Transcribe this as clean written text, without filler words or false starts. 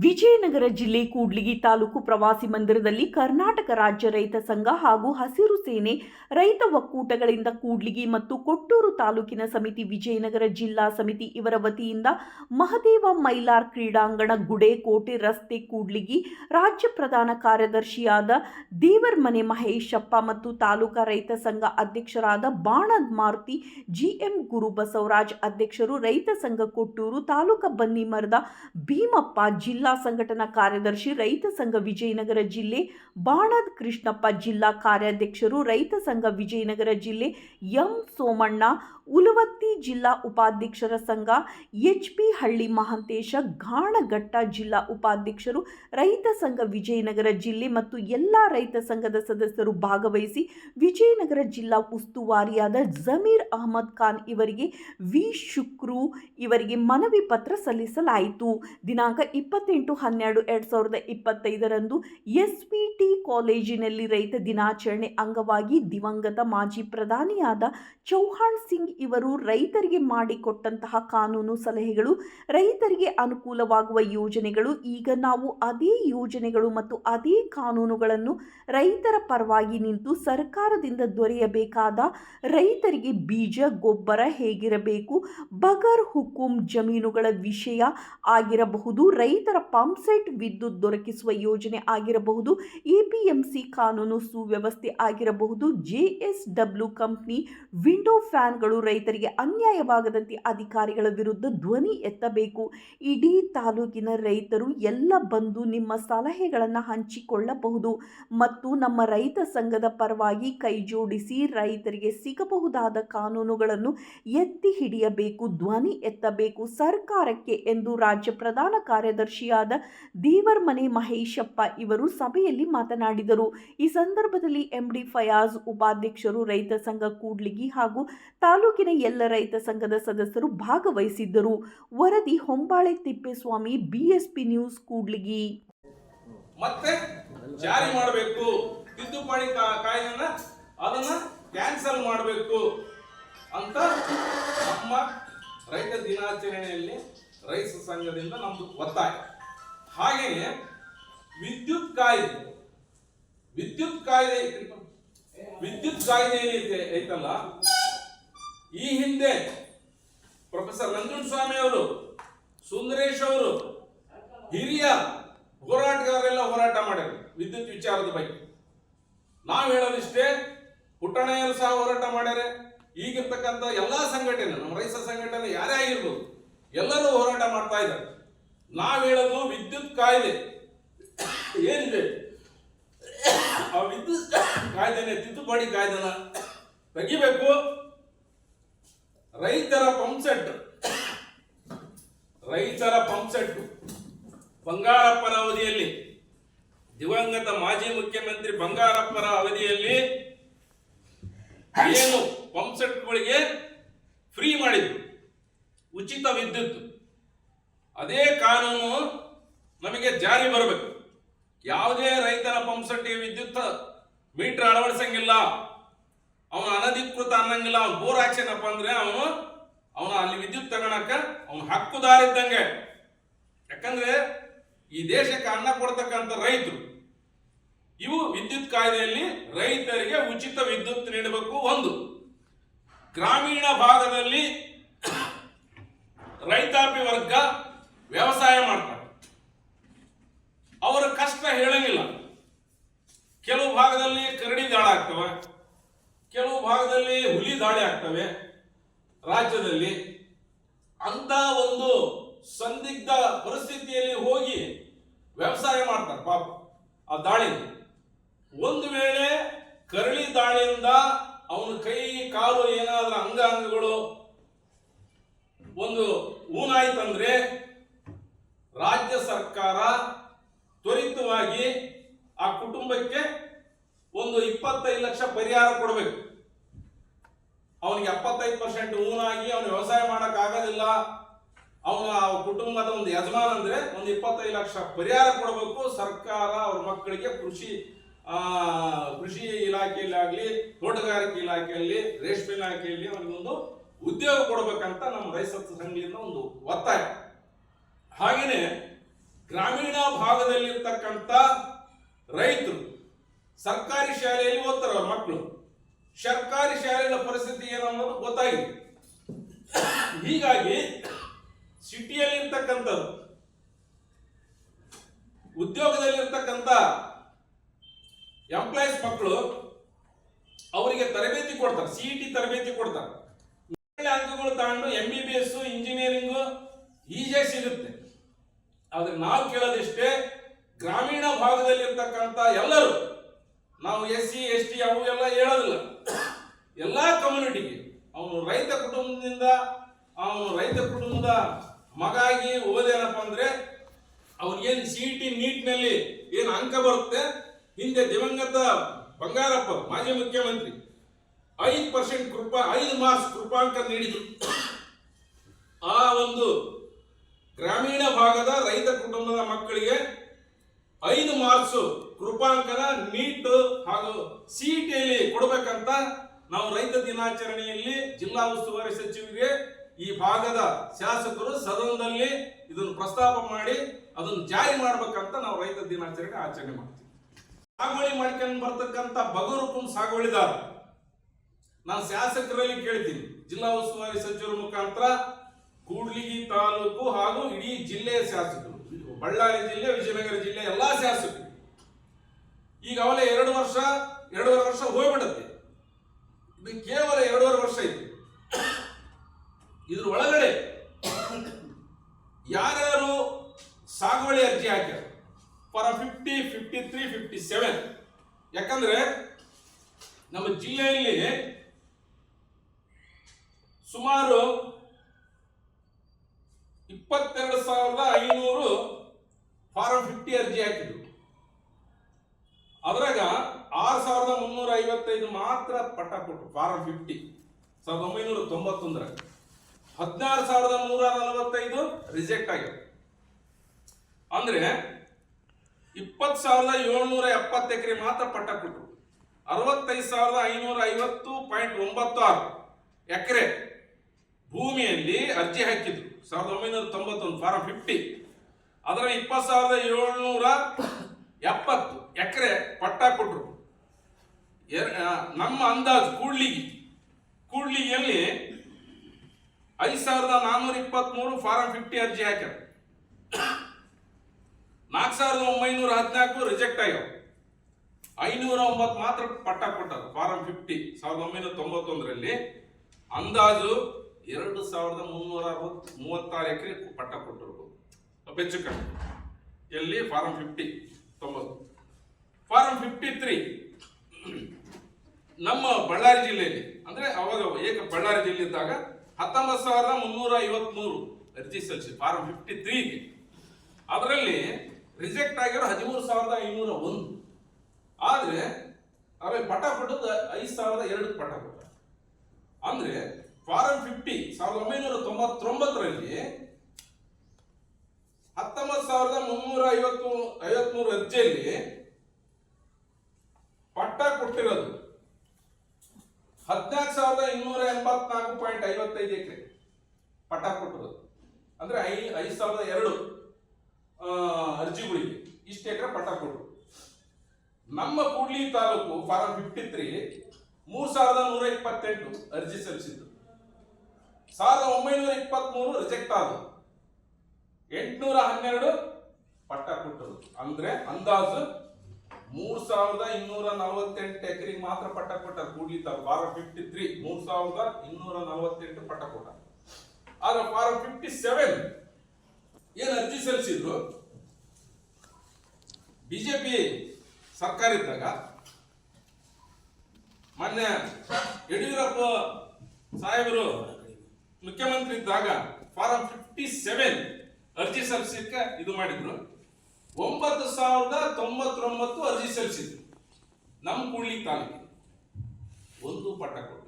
ವಿಜಯನಗರ ಜಿಲ್ಲೆ ಕೂಡ್ಲಿಗಿ ತಾಲೂಕು ಪ್ರವಾಸಿ ಮಂದಿರದಲ್ಲಿ ಕರ್ನಾಟಕ ರಾಜ್ಯ ರೈತ ಸಂಘ ಹಾಗೂ ಹಸಿರು ಸೇನೆ ರೈತ ಒಕ್ಕೂಟಗಳಿಂದ ಕೂಡ್ಲಿಗಿ ಮತ್ತು ಕೊಟ್ಟೂರು ತಾಲೂಕಿನ ಸಮಿತಿ ವಿಜಯನಗರ ಜಿಲ್ಲಾ ಸಮಿತಿ ಇವರ ವತಿಯಿಂದ ಮಹದೇವ ಮೈಲಾರ್ ಕ್ರೀಡಾಂಗಣ ಗುಡೇಕೋಟೆ ರಸ್ತೆ ಕೂಡ್ಲಿಗಿ ರಾಜ್ಯ ಪ್ರಧಾನ ಕಾರ್ಯದರ್ಶಿಯಾದ ದೇವರಮನೆ ಮಹೇಶಪ್ಪ ಮತ್ತು ತಾಲೂಕಾ ರೈತ ಸಂಘ ಅಧ್ಯಕ್ಷರಾದ ಬಾಣದ್ ಮಾರುತಿ ಜಿಎಂ ಗುರು ಬಸವರಾಜ್ ಅಧ್ಯಕ್ಷರು, ರೈತ ಸಂಘ ಕೊಟ್ಟೂರು ತಾಲೂಕಾ ಬನ್ನಿಮರದ ಭೀಮಪ್ಪ ಜಿಲ್ಲಾ ಸಂಘಟನಾ ಕಾರ್ಯದರ್ಶಿ, ರೈತ ಸಂಘ ವಿಜಯನಗರ ಜಿಲ್ಲೆ ಬಾಣದ್ ಕೃಷ್ಣಪ್ಪ ಜಿಲ್ಲಾ ಕಾರ್ಯಾಧ್ಯಕ್ಷರು, ರೈತ ಸಂಘ ವಿಜಯನಗರ ಜಿಲ್ಲೆ ಎಂ ಸೋಮಣ್ಣ, ಉಲವತ್ತಿ ಜಿಲ್ಲಾ ಉಪಾಧ್ಯಕ್ಷರ ಸಂಘ ಎಚ್ಪಿ ಹಳ್ಳಿ ಮಹಾಂತೇಶ, ಗಾಣಘಟ್ಟ ಜಿಲ್ಲಾ ಉಪಾಧ್ಯಕ್ಷರು, ರೈತ ಸಂಘ ವಿಜಯನಗರ ಜಿಲ್ಲೆ ಮತ್ತು ಎಲ್ಲ ರೈತ ಸಂಘದ ಸದಸ್ಯರು ಭಾಗವಹಿಸಿ ವಿಜಯನಗರ ಜಿಲ್ಲಾ ಉಸ್ತುವಾರಿಯಾದ ಜಮೀರ್ ಅಹಮದ್ ಖಾನ್ ಇವರಿಗೆ ವಿ ಶುಕ್ರು ಇವರಿಗೆ ಮನವಿ ಪತ್ರ ಸಲ್ಲಿಸಲಾಯಿತು. ದಿನಾಂಕ 28/12/2025 ಎಸ್ಪಿಟಿ ಕಾಲೇಜಿನಲ್ಲಿ ರೈತ ದಿನಾಚರಣೆ ಅಂಗವಾಗಿ ದಿವಂಗತ ಮಾಜಿ ಪ್ರಧಾನಿಯಾದ ಚೌಹಾಣ್ ಸಿಂಗ್ ಇವರು ರೈತರಿಗೆ ಮಾಡಿಕೊಟ್ಟಂತಹ ಕಾನೂನು ಸಲಹೆಗಳು, ರೈತರಿಗೆ ಅನುಕೂಲವಾಗುವ ಯೋಜನೆಗಳು, ಈಗ ನಾವು ಅದೇ ಯೋಜನೆಗಳು ಮತ್ತು ಅದೇ ಕಾನೂನುಗಳನ್ನು ರೈತರ ಪರವಾಗಿ ನಿಂತು ಸರ್ಕಾರದಿಂದ ದೊರೆಯಬೇಕಾದ ರೈತರಿಗೆ ಬೀಜ, ಗೊಬ್ಬರ ಹೇಗಿರಬೇಕು, ಬಗರ್ ಹುಕುಂ ಜಮೀನುಗಳ ವಿಷಯ ಆಗಿರಬಹುದು, ರೈತರ ಪಂಪ್ಸೆಟ್ ವಿದ್ಯುತ್ ದೊರಕಿಸುವ ಯೋಜನೆ ಆಗಿರಬಹುದು, ಎಪಿಎಂಸಿ ಕಾನೂನು ಸುವ್ಯವಸ್ಥೆ ಆಗಿರಬಹುದು, ಜೆಎಸ್ಡಬ್ಲ್ಯೂ ಕಂಪನಿ ವಿಂಡೋ ಫ್ಯಾನ್ಗಳು ರೈತರಿಗೆ ಅನ್ಯಾಯವಾಗದಂತೆ ಅಧಿಕಾರಿಗಳ ವಿರುದ್ಧ ಧ್ವನಿ ಎತ್ತಬೇಕು. ಇಡೀ ತಾಲೂಕಿನ ರೈತರು ಎಲ್ಲ ಬಂದು ನಿಮ್ಮ ಸಲಹೆಗಳನ್ನು ಹಂಚಿಕೊಳ್ಳಬಹುದು ಮತ್ತು ನಮ್ಮ ರೈತ ಸಂಘದ ಪರವಾಗಿ ಕೈಜೋಡಿಸಿ ರೈತರಿಗೆ ಸಿಗಬಹುದಾದ ಕಾನೂನುಗಳನ್ನು ಎತ್ತಿ ಹಿಡಿಯಬೇಕು, ಧ್ವನಿ ಎತ್ತಬೇಕು ಸರ್ಕಾರಕ್ಕೆ ಎಂದು ರಾಜ್ಯ ಪ್ರಧಾನ ಕಾರ್ಯದರ್ಶಿಯಾದ ದೇವರಮನೆ ಮಹೇಶಪ್ಪ ಇವರು ಸಭೆಯಲ್ಲಿ ಮಾತನಾಡಿದರು. ಈ ಸಂದರ್ಭದಲ್ಲಿ ಎಂಡಿ ಫಯಾಜ್ ಉಪಾಧ್ಯಕ್ಷರು, ರೈತ ಸಂಘ ಕೂಡ್ಲಿಗಿ ಹಾಗೂ ತಾಲೂಕಿನ ಎಲ್ಲ ರೈತ ಸಂಘದ ಸದಸ್ಯರು ಭಾಗವಹಿಸಿದ್ದರು. ವರದಿ ಹೊಂಬಾಳೆ ತಿಪ್ಪೇಸ್ವಾಮಿ, ಬಿಎಸ್ಪಿ ನ್ಯೂಸ್, ಕೂಡ್ಲಿಗಿ. ಮತ್ತೆ ಜಾರಿ ಮಾಡಬೇಕು, ತಿದ್ದುಪಡಿ ಕಾಯ್ದೆನ ಅದನ್ನ ಕ್ಯಾನ್ಸಲ್ ಮಾಡಬೇಕು ಅಂತ ನಮ್ಮ ರೈತ ದಿನಾಚರಣೆಯಲ್ಲಿ ರೈತ ಸಂಘದಿಂದ ನಮ್ದು ಒತ್ತಾಯ. ಹಾಗೆಯೇ ವಿದ್ಯುತ್ ಕಾಯ್ದೆ ಐತಲ್ಲ, ಈ ಹಿಂದೆ ಪ್ರೊಫೆಸರ್ ನಂಜುಂಡಸ್ವಾಮಿ ಅವರು, ಸುಂದರೇಶ್ ಅವರು, ಹಿರಿಯ ಹೋರಾಟಗಾರರೆಲ್ಲ ಹೋರಾಟ ಮಾಡ್ಯಾರ ವಿದ್ಯುತ್ ವಿಚಾರದ ಬಗ್ಗೆ. ನಾವು ಹೇಳೋದಿಷ್ಟೇ, ಪುಟ್ಟಣ್ಣಯ್ಯರು ಸಹ ಹೋರಾಟ ಮಾಡ್ಯಾರೆ. ಈಗಿರ್ತಕ್ಕಂಥ ಎಲ್ಲಾ ಸಂಘಟನೆ, ನಮ್ಮ ರೈತ ಸಂಘಟನೆ ಯಾರೇ ಆಗಿರ್ಬೋದು, ಎಲ್ಲರೂ ಹೋರಾಟ ಮಾಡ್ತಾ ಇದ್ದಾರೆ. ನಾವು ಹೇಳೋದು ವಿದ್ಯುತ್ ಕಾಯ್ದೆ ಏನಿದೆ, ಆ ವಿದ್ಯುತ್ ಕಾಯ್ದೆನೆ ತಿದ್ದುಪಡಿ ಕಾಯ್ದೆನ ತೆಗಿಬೇಕು. ರೈತರ ಪಂಪ್ಸೆಟ್ ಬಂಗಾರಪ್ಪನ ಅವಧಿಯಲ್ಲಿ, ದಿವಂಗತ ಮಾಜಿ ಮುಖ್ಯಮಂತ್ರಿ ಬಂಗಾರಪ್ಪನ ಅವಧಿಯಲ್ಲಿ ಏನು ಪಂಪ್ಸೆಟ್ಗಳಿಗೆ ಫ್ರೀ ಮಾಡಿದ್ರು ಉಚಿತ ವಿದ್ಯುತ್, ಅದೇ ಕಾನೂನು ನಮಗೆ ಜಾರಿ ಬರಬೇಕು. ಯಾವುದೇ ರೈತನ ಪಂಪ್ಸೆಟ್ಗೆ ವಿದ್ಯುತ್ ಮೀಟರ್ ಅಳವಡಿಸಂಗಿಲ್ಲ, ಅವನು ಅನಧಿಕೃತ ಅನ್ನಂಗಿಲ್ಲ. ಅವನು ಬೋರ್ ಹಾಕ್ಸೇನಪ್ಪ ಅಂದ್ರೆ ಅವನು ಅಲ್ಲಿ ವಿದ್ಯುತ್ ತಗೊಳಕ ಅವನು ಹಕ್ಕುದಾರಿದ್ದಂಗೆ. ಯಾಕಂದ್ರೆ ಈ ದೇಶಕ್ಕೆ ಅನ್ನ ಕೊಡ್ತಕ್ಕಂಥ ರೈತರು, ಇವು ವಿದ್ಯುತ್ ಕಾಯ್ದೆಯಲ್ಲಿ ರೈತರಿಗೆ ಉಚಿತ ವಿದ್ಯುತ್ ನೀಡಬೇಕು. ಒಂದು, ಗ್ರಾಮೀಣ ಭಾಗದಲ್ಲಿ ರೈತಾಪಿ ವರ್ಗ ವ್ಯವಸಾಯ ಮಾಡ್ತಾರೆ, ಅವರ ಕಷ್ಟ ಹೇಳಂಗಿಲ್ಲ. ಕೆಲವು ಭಾಗದಲ್ಲಿ ಕರಡಿ ದಾಳಿ ಆಗ್ತವೆ, ಕೆಲವು ಭಾಗದಲ್ಲಿ ಹುಲಿ ದಾಳಿ ಆಗ್ತವೆ. ರಾಜ್ಯದಲ್ಲಿ ಅಂತ ಒಂದು ಸಂದಿಗ್ಧ ಪರಿಸ್ಥಿತಿಯಲ್ಲಿ ಹೋಗಿ ವ್ಯವಸಾಯ ಮಾಡ್ತಾರೆ ಪಾಪ. ಆ ದಾಳಿ ಒಂದು ವೇಳೆ ಕರಳಿ ದಾಳಿಯಿಂದ ಅವನ ಕೈ ಕಾಲು ಏನಾದ್ರೂ ಅಂಗಾಂಗಗಳು ಒಂದು ಊನಾಯ್ತಂದ್ರೆ ರಾಜ್ಯ ಸರ್ಕಾರ ತ್ವರಿತವಾಗಿ ಆ ಕುಟುಂಬಕ್ಕೆ ಒಂದು 25 ಲಕ್ಷ ಪರಿಹಾರ ಕೊಡಬೇಕು. ಅವನಿಗೆ 75% ಊನಾಗಿ ಅವನು ವ್ಯವಸಾಯ ಮಾಡಕ್ ಆಗೋದಿಲ್ಲ, ಅವನ ಕುಟುಂಬದ ಒಂದು ಯಜಮಾನ ಅಂದ್ರೆ ಒಂದು 25 ಲಕ್ಷ ಪರಿಹಾರ ಕೊಡಬೇಕು ಸರ್ಕಾರ. ಅವ್ರ ಮಕ್ಕಳಿಗೆ ಕೃಷಿ ಇಲಾಖೆಯಲ್ಲಿ ಆಗಲಿ, ತೋಟಗಾರಿಕೆ ಇಲಾಖೆಯಲ್ಲಿ, ರೇಷ್ಮೆ ಇಲಾಖೆಯಲ್ಲಿ ಅವನಿಗೊಂದು ಉದ್ಯೋಗ ಕೊಡಬೇಕಂತ ನಮ್ಮ ರೈತ ಸಂಘದಿಂದ ಒಂದು ಒತ್ತಾಯ. ಹಾಗೇನೆ ಗ್ರಾಮೀಣ ಭಾಗದಲ್ಲಿರ್ತಕ್ಕಂಥ ರೈತರು ಸರ್ಕಾರಿ ಶಾಲೆಯಲ್ಲಿ ಓದ್ತಾರೆ ಅವ್ರ ಮಕ್ಕಳು. ಸರ್ಕಾರಿ ಶಾಲೆಗಳ ಪರಿಸ್ಥಿತಿ ಏನನ್ನೋದು ಗೊತ್ತಾಗಿದೆ. ಹೀಗಾಗಿ ಸಿಟಿಯಲ್ಲಿ ಇರ್ತಕ್ಕಂಥದ್ದು ಉದ್ಯೋಗದಲ್ಲಿರ್ತಕ್ಕಂಥ ಎಂಪ್ಲಾಯೀಸ್ ಮಕ್ಕಳು ಅವರಿಗೆ ತರಬೇತಿ ಕೊಡ್ತಾರೆ, CET ತರಬೇತಿ ಕೊಡ್ತಾರೆ. ಒಳ್ಳೆ ಅಂಕಗಳು ತಗೊಂಡು MBBS ಇಂಜಿನಿಯರಿಂಗ್ ಈಜೆ ಸಿಗುತ್ತೆ. ಆದ್ರೆ ನಾವು ಕೇಳೋದಿಷ್ಟೇ, ಗ್ರಾಮೀಣ ಭಾಗದಲ್ಲಿರ್ತಕ್ಕಂಥ ಎಲ್ಲರೂ, ನಾವು SC ST ಅವು ಎಲ್ಲ ಹೇಳೋದಿಲ್ಲ, ಎಲ್ಲಾ ಕಮ್ಯುನಿಟಿಗೆ ಅವನು ರೈತ ಕುಟುಂಬದ ಮಗ ಆಗಿ ಓದೇನಪ್ಪ ಅಂದ್ರೆ ಅವ್ರಿಗೇನು CET ನೀಟ್ನಲ್ಲಿ ಏನು ಅಂಕ ಬರುತ್ತೆ, ಹಿಂದೆ ದಿವಂಗತ ಬಂಗಾರಪ್ಪ ಮಾಜಿ ಮುಖ್ಯಮಂತ್ರಿ 5 ಮಾರ್ಕ್ಸ್ ಕೃಪಾಂಕ ನೀಡಿದ್ರು. ಆ ಒಂದು ಗ್ರಾಮೀಣ ಭಾಗದ ರೈತ ಕುಟುಂಬದ ಮಕ್ಕಳಿಗೆ 5 ಮಾರ್ಕ್ಸ್ ಕೃಪಾಂಕನ ನೀಟ್ ಹಾಗೂ CETಯಲ್ಲಿ ಕೊಡಬೇಕಂತ ನಾವು ರೈತ ದಿನಾಚರಣೆಯಲ್ಲಿ ಜಿಲ್ಲಾ ಉಸ್ತುವಾರಿ ಸಚಿವರಿಗೆ ಈ ಭಾಗದ ಶಾಸಕರು ಸದನದಲ್ಲಿ ಇದನ್ನು ಪ್ರಸ್ತಾಪ ಮಾಡಿ ಅದನ್ನು ಜಾರಿ ಮಾಡ್ಬೇಕಂತ ನಾವು ರೈತ ದಿನಾಚರಣೆ ಆಚರಣೆ ಮಾಡ್ತೀವಿ. ಸಾಗುವಳಿ ಮಾಡ್ಕೊಂಡು ಬರ್ತಕ್ಕಂಥ ಬಗರುಕುಂ ಸಾಗುವಳಿದಾರ ನಾನು ಶಾಸಕರಲ್ಲಿ ಕೇಳ್ತೀನಿ, ಜಿಲ್ಲಾ ಉಸ್ತುವಾರಿ ಸಚಿವರ ಮುಖಾಂತರ ಕೂಡ್ಲಿಗಿ ತಾಲೂಕು ಹಾಗೂ ಇಡೀ ಜಿಲ್ಲೆಯ ಶಾಸಕರು, ಬಳ್ಳಾರಿ ಜಿಲ್ಲೆ, ವಿಜಯನಗರ ಜಿಲ್ಲೆ ಎಲ್ಲಾ ಶಾಸಕರು, ಈಗ ಅವಲೇ 2.5 ವರ್ಷ ಹೋಗ್ಬಿಡುತ್ತೆ. ಇದು ಕೇವಲ 2.5 ವರ್ಷ ಐತಿ. ಇದ್ರ ಒಳಗಡೆ ಯಾರ್ಯಾರು ಸಾಗುವಳಿ ಅರ್ಜಿ ಹಾಕ್ಯಾರ ಫಾರಂ 50, 53, 57, ಯಾಕಂದ್ರೆ ನಮ್ಮ ಜಿಲ್ಲೆಯಲ್ಲಿ ಸುಮಾರು 22,500 ಫಾರಂ 50 ಅರ್ಜಿ ಹಾಕಿದ್ರು. ಅದ್ರಾಗ 6,355 ಮಾತ್ರ ಪಟ್ಟ ಕೊಟ್ಟರು ಫಾರಂ 50 1991. 16,145 ರಿಜೆಕ್ಟ್ ಆಗ್ಯಾವ. ಅಂದ್ರೆ 20,770 ಎಕರೆ ಮಾತ್ರ ಪಟ್ಟ ಕೊಟ್ಟರು. 65,550.96 ಎಕರೆ ಭೂಮಿಯಲ್ಲಿ ಅರ್ಜಿ ಹಾಕಿದ್ರು 1991 ಫಾರಂ 50. ಅದರ 20,770 ಎಕರೆ ಪಟ್ಟ ಕೊಟ್ಟರು. ನಮ್ಮ ಅಂದಾಜು ಕೂಡ್ಲಿಗಿಯಲ್ಲಿ 5,423 ಫಾರಂ 50 ಅರ್ಜಿ ಹಾಕ್ಯಾರ. 4,914 ರಿಜೆಕ್ಟ್ ಆಗ್ಯಾವ. 509 ಮಾತ್ರ ಪಟ್ಟ ಕೊಟ್ಟರು ಫಾರಂ 50 1991ರಲ್ಲಿ. ಅಂದಾಜು 2,336 ಎಕರೆ ಪಟ್ಟ ಕೊಟ್ಟರು ಹೆಚ್ಚು ಕಡಿಮೆ. ಎಲ್ಲಿ ಫಾರಂ 50 90. ಫಾರಂ 53 ನಮ್ಮ ಬಳ್ಳಾರಿ ಜಿಲ್ಲೆಯಲ್ಲಿ, ಅಂದ್ರೆ ಅವಾಗ ಬಳ್ಳಾರಿ ಜಿಲ್ಲೆ ಇದ್ದಾಗ 19,353 ಅರ್ಜಿ ಸಲ್ಲಿಸಿ ಫಾರಂ 53ಗೆ. ಅದರಲ್ಲಿ ರಿಜೆಕ್ಟ್ ಆಗಿರೋ 13,501. ಆದ್ರೆ ಅವ್ರಿಗೆ ಪಟ್ಟ ಕೊಟ್ಟದ್ದು 5,002 ಪಟ್ಟ ಕೊಟ್ಟ. ಅಂದ್ರೆ ಫಾರಂ 50 1999ರಲ್ಲಿ 19,353 ಅರ್ಜಿಯಲ್ಲಿ ಪಟ್ಟ ಕೊಟ್ಟಿರೋದು 14,284.55 ಎಕರೆ ಪಟ್ಟ ಕೊಟ್ಟಿರೋದು. ಅಂದ್ರೆ 5,002 ಅರ್ಜಿಗಳಿಗೆ ಇಷ್ಟು ಎಕರೆ ಪಟ್ಟ ಕೊಟ್ಟರು. ನಮ್ಮ ಕೂಡ್ಲಿ ತಾಲೂಕು ಫಾರಂ 53 3,128 ಅರ್ಜಿ ಸಲ್ಲಿಸಿದ್ದು. 1,923 ರಿಜೆಕ್ಟ್ ಆದವು. 812 ಪಟ್ಟ ಕೊಟ್ಟರು. ಅಂದ್ರೆ ಅಂದಾಜು 3,248 ಎಕರೆಗೆ ಮಾತ್ರ ಪಟ್ಟ ಕೊಟ್ಟರು ಕೂಡ್ಲಿ ತಾಲೂಕು ಫಾರಂ 53 3,248 ಪಟ್ಟ ಕೊಟ್ಟ. ಆದ್ರೆ ಫಾರಂ 57 ಏನ್ ಅರ್ಜಿ ಸಲ್ಲಿಸಿದ್ರು, ಬಿಜೆಪಿ ಸರ್ಕಾರ ಇದ್ದಾಗ ಮೊನ್ನೆ ಯಡಿಯೂರಪ್ಪ ಸಾಹೇಬರು ಮುಖ್ಯಮಂತ್ರಿ ಇದ್ದಾಗ ಫಾರಂ 57 ಅರ್ಜಿ ಸಲ್ಲಿಸಲಿಕ್ಕೆ ಇದು ಮಾಡಿದ್ರು. 9,099 ಅರ್ಜಿ ಸಲ್ಲಿಸಿದ್ರು ನಮ್ಮ ಕೂಡ್ಲಿ ತಾಲೂಕಿಗೆ. ಒಂದು ಪಟ್ಟ ಕೊಟ್ಟರು.